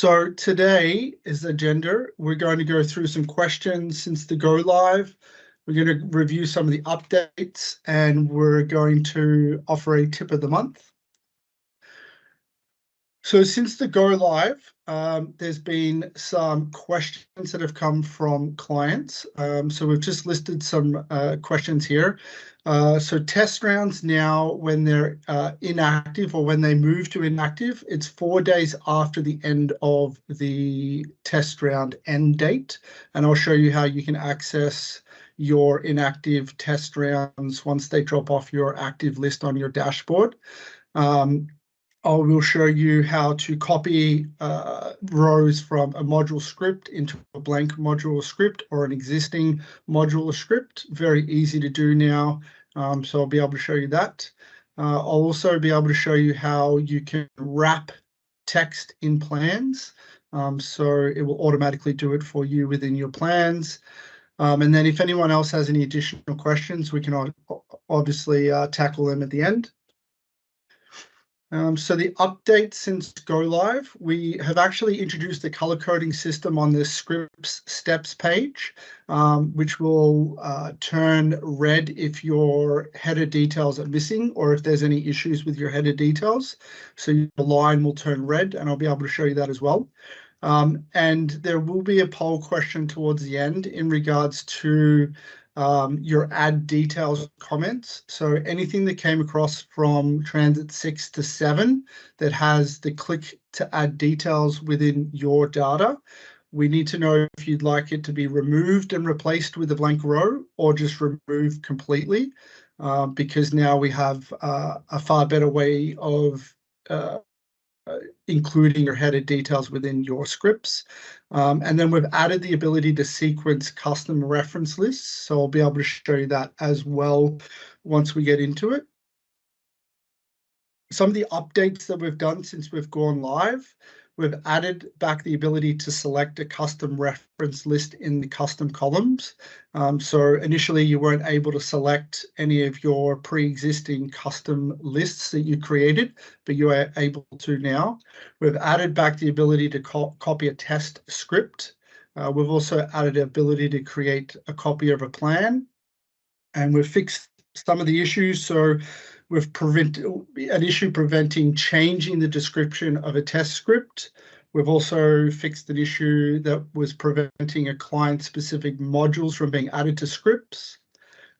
So today is the agenda. We're going to go through some questions since the go live. We're going to review some of the updates, and we're going to offer a tip of the month. So since the go live, there's been some questions that have come from clients. So we've just listed some questions here. So test rounds now, when they're inactive or when they move to inactive, it's 4 days after the end of the test round end date. And I'll show you how you can access your inactive test rounds once they drop off your active list on your dashboard. I will show you how to copy rows from a module script into a blank module script or an existing module script. Very easy to do now, so I'll be able to show you that. I'll also be able to show you how you can wrap text in plans, so it will automatically do it for you within your plans. And then if anyone else has any additional questions, we can obviously tackle them at the end. So the update since go live, we have actually introduced the color coding system on the scripts steps page, which will turn red if your header details are missing or if there's any issues with your header details. So your line will turn red, and I'll be able to show you that as well. And there will be a poll question towards the end in regards to your add details comments. So anything that came across from TransIT 6 to 7 that has the click to add details within your data, we need to know if you'd like it to be removed and replaced with a blank row or just removed completely, because now we have a far better way of including your header details within your scripts. And then we've added the ability to sequence custom reference lists. So I'll be able to show you that as well once we get into it. Some of the updates that we've done since we've gone live, we've added back the ability to select a custom reference list in the custom columns. So initially you weren't able to select any of your pre-existing custom lists that you created, but you are able to now. We've added back the ability to copy a test script. We've also added the ability to create a copy of a plan, and we've fixed some of the issues. So we've prevented an issue preventing changing the description of a test script. We've also fixed an issue that was preventing a client-specific modules from being added to scripts.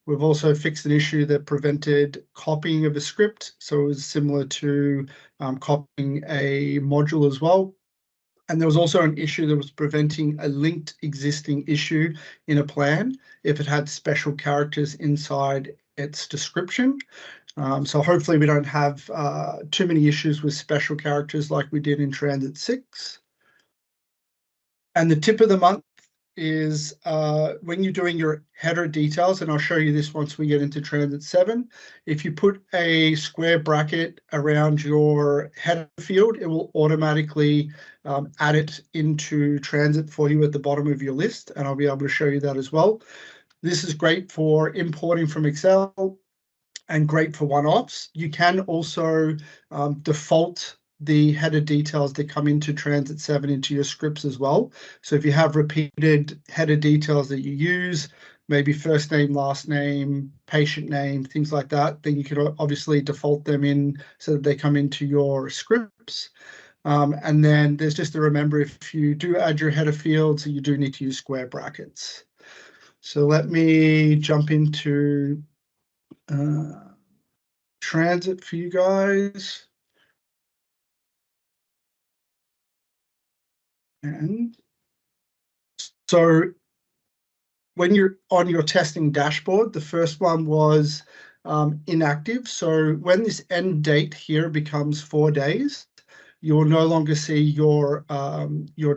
We've also fixed an issue that prevented copying of a script. So it was similar to copying a module as well. And there was also an issue that was preventing a linked existing issue in a plan if it had special characters inside its description. So hopefully we don't have too many issues with special characters like we did in TransIT 6. And the tip of the month is when you're doing your header details, and I'll show you this once we get into TransIT 7, if you put a square bracket around your header field, it will automatically add it into TransIT for you at the bottom of your list, and I'll be able to show you that as well. This is great for importing from Excel and great for one-offs. You can also default the header details that come into TransIT 7 into your scripts as well. So if you have repeated header details that you use, maybe first name, last name, patient name, things like that, then you can obviously default them in so that they come into your scripts. And then there's just to remember, if you do add your header fields, you do need to use square brackets. So let me jump into TransIT for you guys. And so when you're on your testing dashboard, the first one was inactive. So when this end date here becomes 4 days, you will no longer see your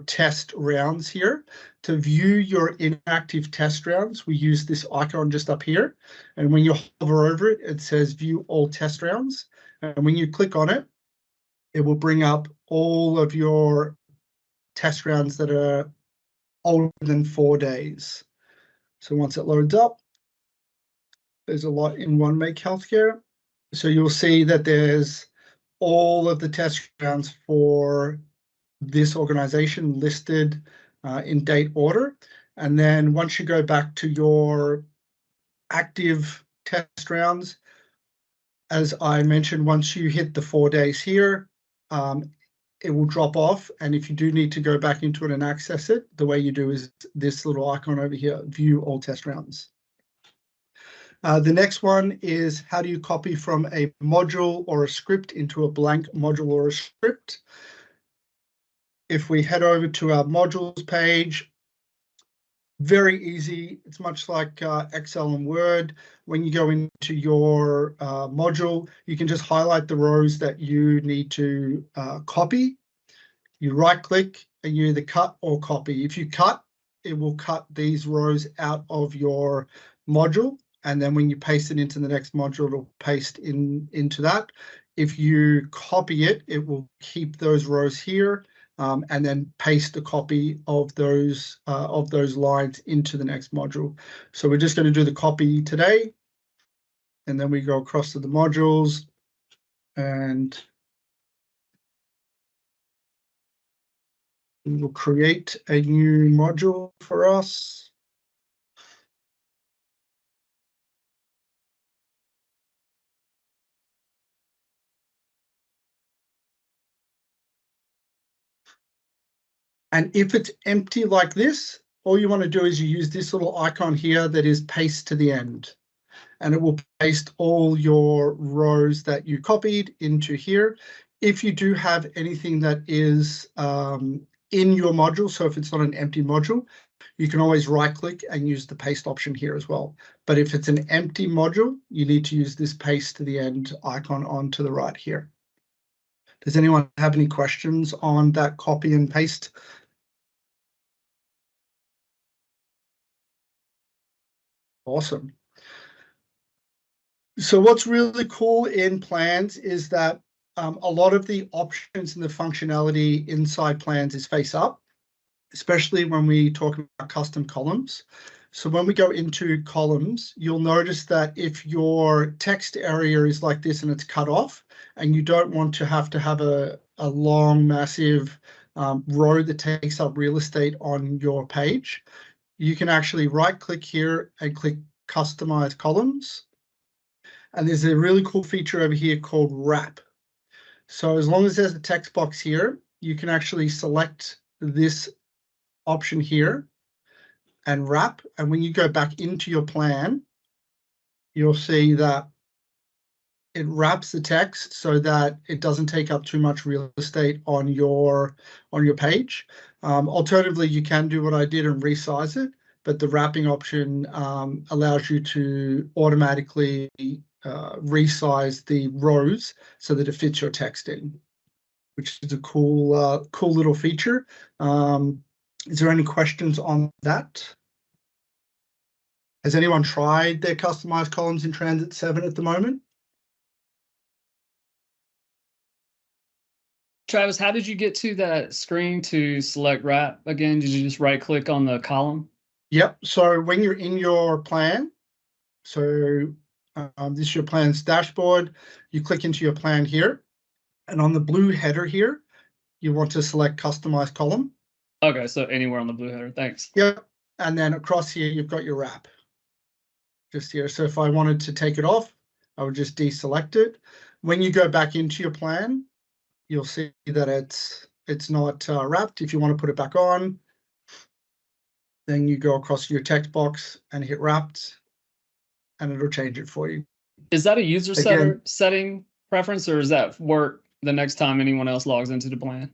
test rounds here. To view your inactive test rounds, we use this icon just up here. And when you hover over it, it says view all test rounds. And when you click on it, it will bring up all of your test rounds that are older than 4 days. So once it loads up, there's a lot in One Make Healthcare. So you'll see that there's all of the test rounds for this organization listed in date order. And then once you go back to your active test rounds, as I mentioned, once you hit the 4 days here, it will drop off. And if you do need to go back into it and access it, the way you do is this little icon over here, view all test rounds. The next one is how do you copy from a module or a script into a blank module or a script? If we head over to our modules page, very easy. It's much like Excel and Word. When you go into your module, you can just highlight the rows that you need to copy. You right click and you either cut or copy. If you cut, it will cut these rows out of your module. And then when you paste it into the next module, it'll paste into that. If you copy it, it will keep those rows here and then paste a copy of those lines into the next module. So we're just going to do the copy today. And then we go across to the modules and we will create a new module for us. And if it's empty like this, all you want to do is you use this little icon here that is paste to the end. And it will paste all your rows that you copied into here. If you do have anything that is in your module, so if it's not an empty module, you can always right click and use the paste option here as well. But if it's an empty module, you need to use this paste to the end icon on to the right here. Does anyone have any questions on that copy and paste? Awesome. So what's really cool in plans is that a lot of the options and the functionality inside plans is face up, especially when we talk about custom columns. So when we go into columns, you'll notice that if your text area is like this and it's cut off, and you don't want to have a long, massive row that takes up real estate on your page, you can actually right click here and click customize columns. And there's a really cool feature over here called wrap. So as long as there's a text box here, you can actually select this option here and wrap. And when you go back into your plan, you'll see that it wraps the text so that it doesn't take up too much real estate on your page. Alternatively, you can do what I did and resize it, but the wrapping option allows you to automatically resize the rows so that it fits your text in, which is a cool little feature. Is there any questions on that? Has anyone tried their customized columns in TransIT 7 at the moment? Travis, how did you get to that screen to select wrap again? Did you just right click on the column? Yep. So when you're in your plan, so this is your plan's dashboard, you click into your plan here, and on the blue header here, you want to select customize column. Okay, so anywhere on the blue header, thanks. Yep. And then across here, you've got your wrap just here. So if I wanted to take it off, I would just deselect it. When you go back into your plan, you'll see that it's not wrapped. If you want to put it back on, then you go across your text box and hit wrapped, and it'll change it for you. Is that a user setting preference, or does that work the next time anyone else logs into the plan?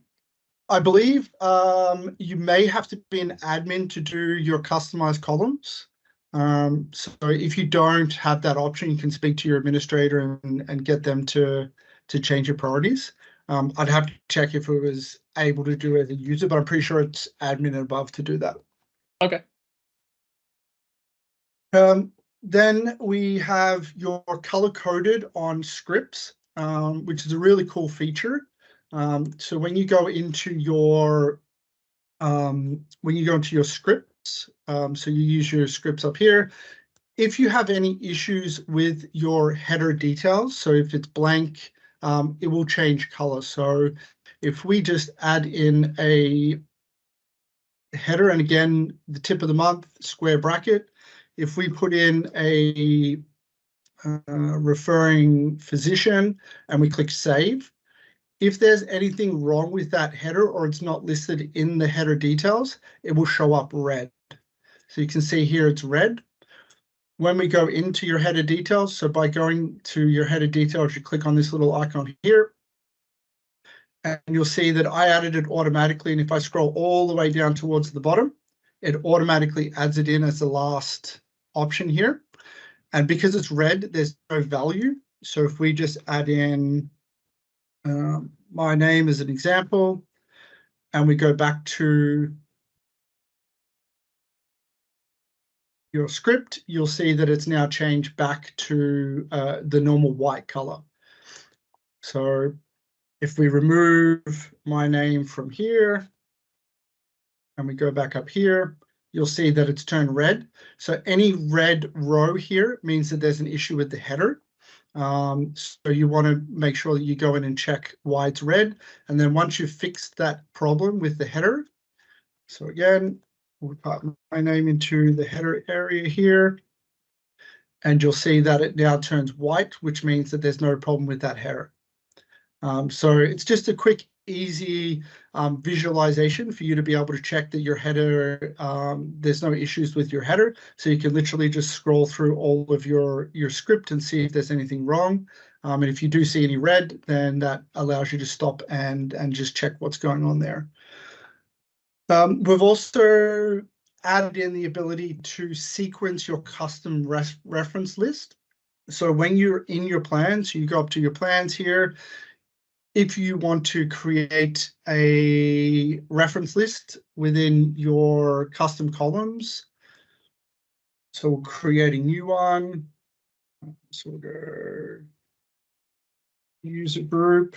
I believe you may have to be an admin to do your customized columns. So if you don't have that option, you can speak to your administrator and get them to change your priorities. I'd have to check if it was able to do it as a user, but I'm pretty sure it's admin and above to do that. Okay. Then we have your color-coded on scripts, which is a really cool feature. So when you go into your scripts, so you use your scripts up here. If you have any issues with your header details, so if it's blank, it will change color. So if we just add in a header, and again, the tip of the month, square bracket, if we put in a referring physician and we click save, if there's anything wrong with that header or it's not listed in the header details, it will show up red. So you can see here it's red. When we go into your header details, so by going to your header details, you click on this little icon here, and you'll see that I added it automatically. And if I scroll all the way down towards the bottom, it automatically adds it in as the last option here. And because it's red, there's no value. So if we just add in my name as an example, and we go back to your script, you'll see that it's now changed back to the normal white color. So if we remove my name from here and we go back up here, you'll see that it's turned red. So any red row here means that there's an issue with the header. So you want to make sure that you go in and check why it's red. And then once you've fixed that problem with the header, so again, we'll put my name into the header area here, and you'll see that it now turns white, which means that there's no problem with that header. So it's just a quick, easy visualization for you to be able to check that your header, there's no issues with your header. So you can literally just scroll through all of your script and see if there's anything wrong. And if you do see any red, then that allows you to stop and just check what's going on there. We've also added in the ability to sequence your custom reference list. So when you're in your plans, you go up to your plans here. If you want to create a reference list within your custom columns, so we'll create a new one. So we'll go user group.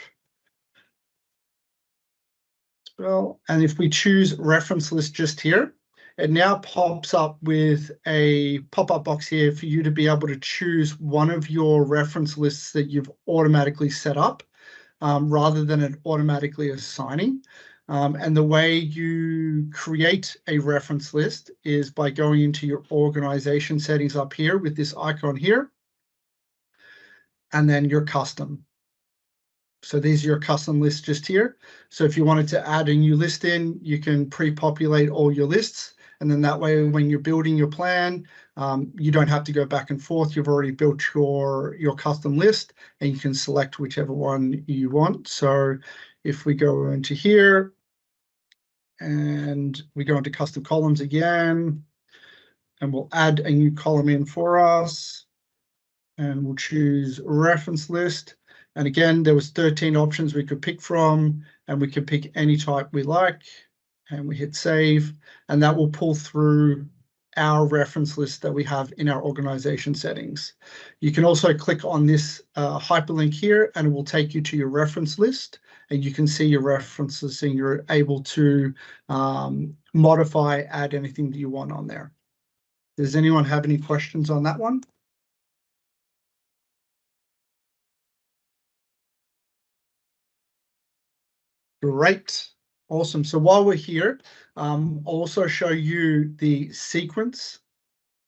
And if we choose reference list just here, it now pops up with a pop-up box here for you to be able to choose one of your reference lists that you've automatically set up. Rather than it automatically assigning. And the way you create a reference list is by going into your organization settings up here with this icon here, and then your custom. So these are your custom lists just here. So if you wanted to add a new list in, you can pre-populate all your lists. And then that way, when you're building your plan, you don't have to go back and forth. You've already built your custom list, and you can select whichever one you want. So if we go into here and we go into custom columns again, and we'll add a new column in for us, and we'll choose reference list. And again, there was 13 options we could pick from, and we could pick any type we like. And we hit save, and that will pull through our reference list that we have in our organization settings. You can also click on this hyperlink here, and it will take you to your reference list, and you can see your references, and you're able to modify, add anything that you want on there. Does anyone have any questions on that one? Great. Awesome. So while we're here, I'll also show you the sequence.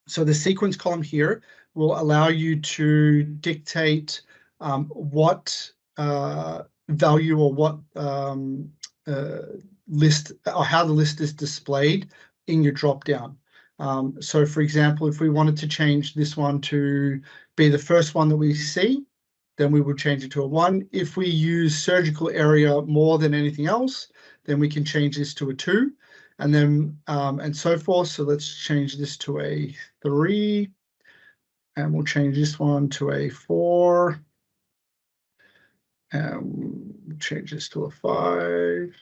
So the sequence column here will allow you to dictate what value or what list or how the list is displayed in your dropdown. So for example, if we wanted to change this one to be the first one that we see, then we would change it to a 1. If we use surgical area more than anything else, then we can change this to a 2, and then and so forth. So let's change this to a 3, and we'll change this one to a 4, and we'll change this to a 5,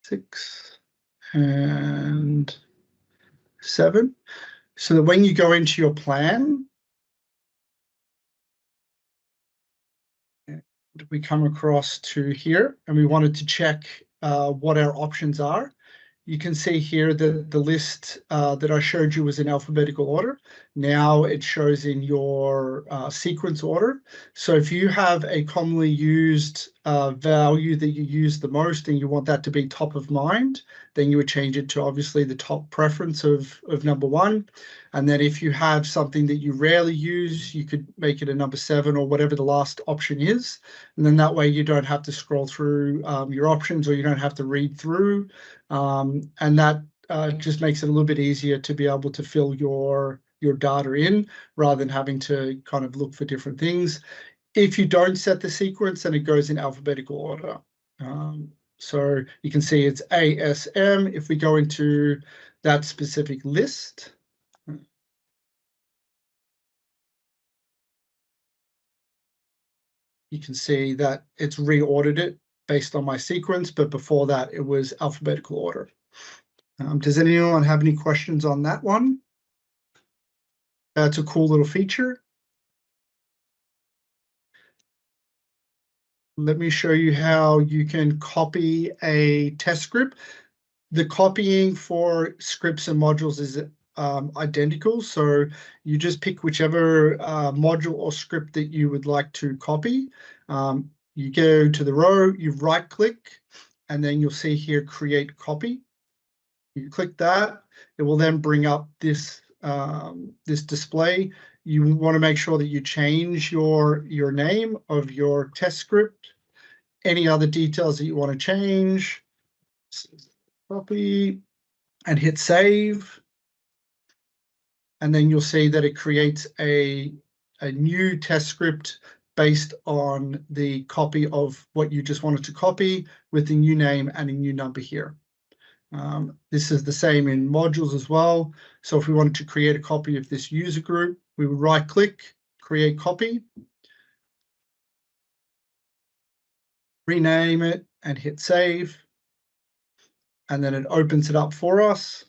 6, and 7. So that when you go into your plan, we come across to here, and we wanted to check what our options are. You can see here that the list that I showed you was in alphabetical order. Now it shows in your sequence order. So if you have a commonly used value that you use the most and you want that to be top of mind, then you would change it to obviously the top preference of number 1. And then if you have something that you rarely use, you could make it a number 7 or whatever the last option is. And then that way you don't have to scroll through your options, or you don't have to read through. And that just makes it a little bit easier to be able to fill your data in, rather than having to kind of look for different things. If you don't set the sequence, then it goes in alphabetical order. So you can see it's ASM. If we go into that specific list, you can see that it's reordered it based on my sequence, but before that it was alphabetical order. Does anyone have any questions on that one? That's a cool little feature. Let me show you how you can copy a test script. The copying for scripts and modules is identical. So you just pick whichever module or script that you would like to copy. You go to the row, you right click, and then you'll see here, create copy. You click that, it will then bring up this this display. You want to make sure that you change your name of your test script, any other details that you want to change, copy, and hit save. And then you'll see that it creates a new test script based on the copy of what you just wanted to copy, with the new name and a new number here. This is the same in modules as well. So if we wanted to create a copy of this user group, we would right click, create copy, rename it and hit save. And then it opens it up for us.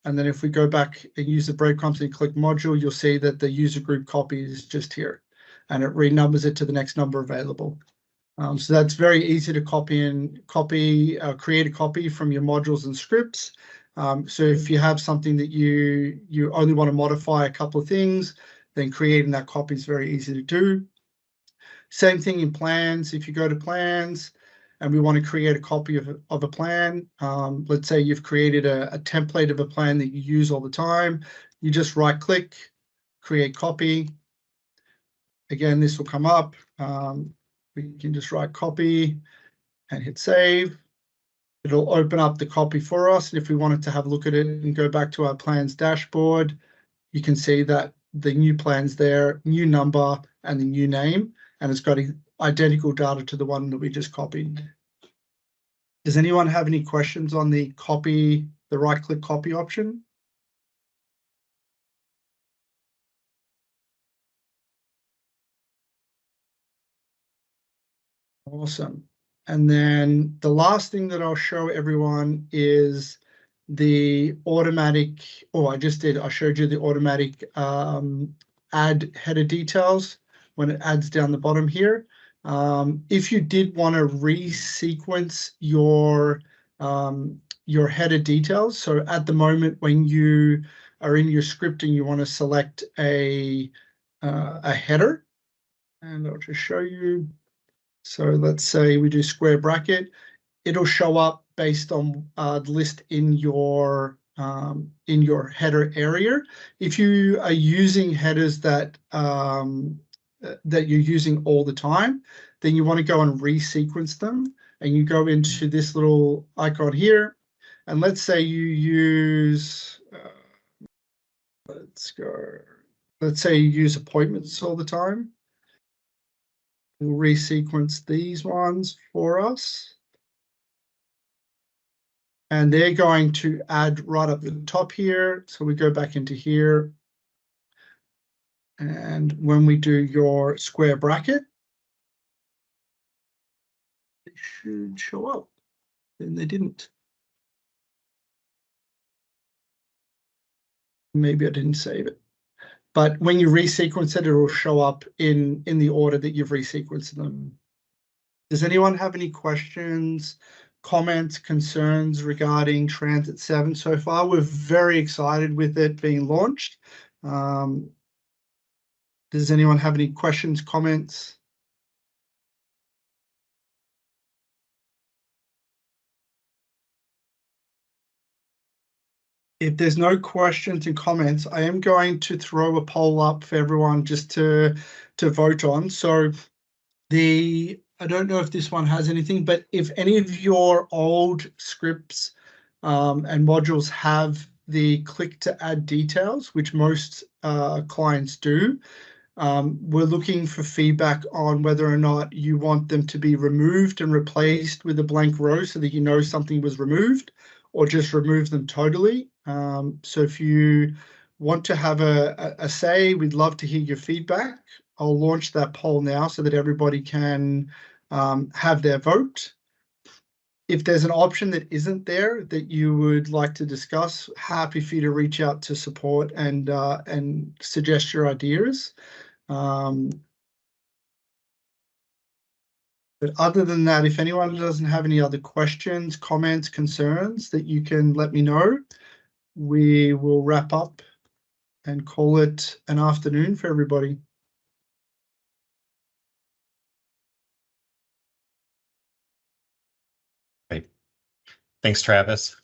And then if we go back and use the breadcrumbs and click module, you'll see that the user group copy is just here, and it renumbers it to the next number available. So that's very easy to create a copy from your modules and scripts. So if you have something that you only want to modify a couple of things, then creating that copy is very easy to do. Same thing in plans. If you go to plans and we want to create a copy of a plan, let's say you've created a template of a plan that you use all the time, you just right click, create copy. Again, this will come up. We can just write copy and hit save. It'll open up the copy for us. And if we wanted to have a look at it and go back to our plans dashboard, you can see that the new plan's there, new number and the new name, and it's got identical data to the one that we just copied. Does anyone have any questions on the copy, the right click copy option? Awesome. And then the last thing that I'll show everyone is the automatic, I showed you the automatic add header details when it adds down the bottom here. If you did want to resequence your header details, so at the moment when you are in your script and you want to select a header, and I'll just show you. So let's say we do square bracket, it'll show up based on the list in your header area. If you are using headers that that you're using all the time, then you want to go and resequence them, and you go into this little icon here, and let's say you use let's say you use appointments all the time. We'll resequence these ones for us. And they're going to add right up the top here. So we go back into here. And when we do your square bracket, they should show up. Then they didn't. Maybe I didn't save it. But when you resequence it, it will show up in the order that you've resequenced them. Does anyone have any questions, comments, concerns regarding TransIT 7 so far? We're very excited with it being launched. Does anyone have any questions, comments? If there's no questions and comments, I am going to throw a poll up for everyone just to vote on. So I don't know if this one has anything, but if any of your old scripts and modules have the click to add details, which most clients do, we're looking for feedback on whether or not you want them to be removed and replaced with a blank row so that you know something was removed, or just remove them totally. So if you want to have a say, we'd love to hear your feedback. I'll launch that poll now so that everybody can have their vote. If there's an option that isn't there that you would like to discuss, happy for you to reach out to support and suggest your ideas. But other than that, if anyone doesn't have any other questions, comments, concerns, that you can let me know, we will wrap up and call it an afternoon for everybody. Great. Thanks, Travis.